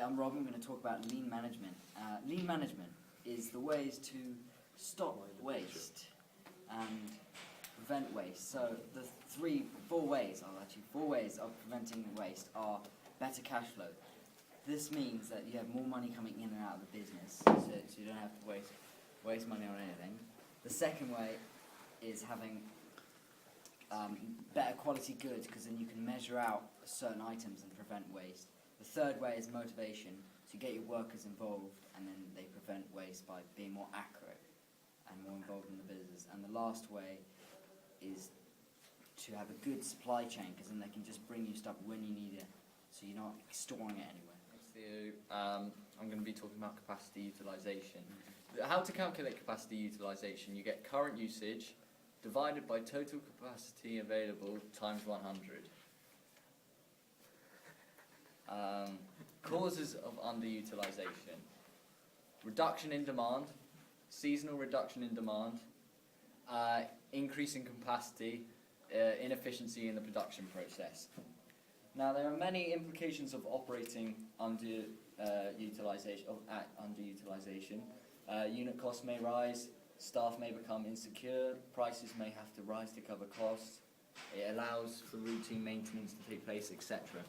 I'm Rob. I'm going to talk about lean management. Lean management is the ways to stop waste and prevent waste. So the four ways of preventing waste are better cash flow. This means that you have more money coming in and out of the business, so you don't have to waste money on anything. The second way is having better quality goods, because then you can measure out certain items and prevent waste. The third way is motivation, so you get your workers involved and then they prevent waste by being more accurate and more involved in the business. And the last way is to have a good supply chain, because then they can just bring you stuff when you need it, so you're not storing it anywhere. Thanks, Theo. I'm going to be talking about capacity utilisation. How to calculate capacity utilisation: you get current usage divided by total capacity available times 100. Causes of underutilisation: reduction in demand, seasonal reduction in demand, increase in capacity, inefficiency in the production process. Now, there are many implications of operating underutilisation. Unit costs may rise, staff may become insecure, prices may have to rise to cover costs, it allows for routine maintenance to take place, etc.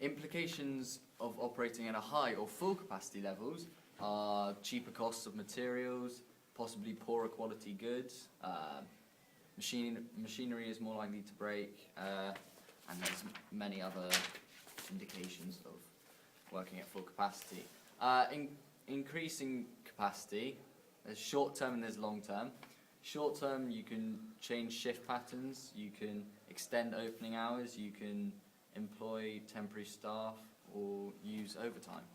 Implications of operating at a high or full capacity levels are cheaper costs of materials, possibly poorer quality goods, machinery is more likely to break, and there's many other indications of working at full capacity. Increasing capacity, there's short term and there's long term. Short term, you can change shift patterns, you can extend opening hours, you can employ temporary staff or use overtime.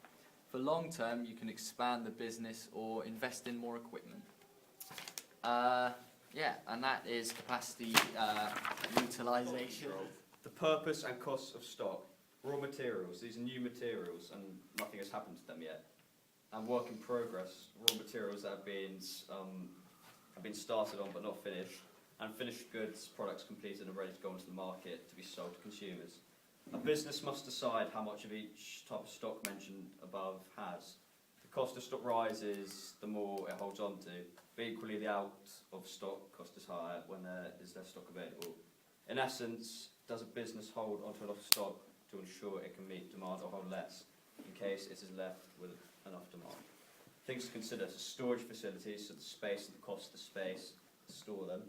For long term, you can expand the business or invest in more equipment. And that is capacity utilisation. The purpose and costs of stock. Raw materials, these are new materials and nothing has happened to them yet. And work in progress, raw materials that have been started on but not finished. And finished goods, products completed and ready to go into the market to be sold to consumers. A business must decide how much of each type of stock mentioned above has. The cost of stock rises the more it holds on to, but equally the out of stock cost is higher when there is less stock available. In essence, does a business hold onto enough stock to ensure it can meet demand, or hold less in case it is left with enough demand? Things to consider: so storage facilities, so the space and the cost of the space to store them,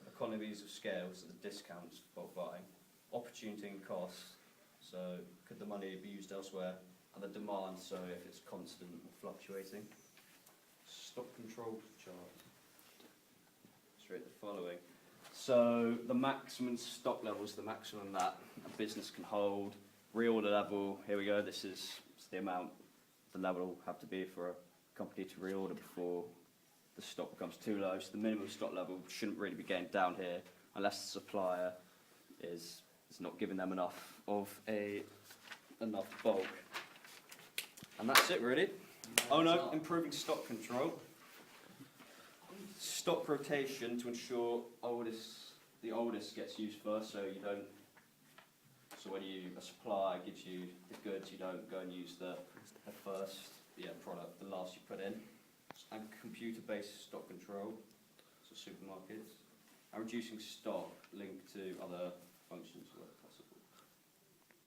economies of scale, so the discounts for bulk buying, opportunity and costs, so could the money be used elsewhere, and the demand, so if it's constant or fluctuating. Stock control chart. Straight the following. So the maximum stock levels, the maximum that a business can hold. Reorder level, here we go, this is the amount the level will have to be for a company to reorder before the stock becomes too low. So the minimum stock level shouldn't really be getting down here unless the supplier is not giving them enough bulk. And that's it really. Oh no, improving stock control. Stock rotation to ensure the oldest gets used first, so you don't. So when a supplier gives you the goods, you don't go and use the first product, the last you put in. And computer-based stock control, so supermarkets, and reducing stock linked to other functions.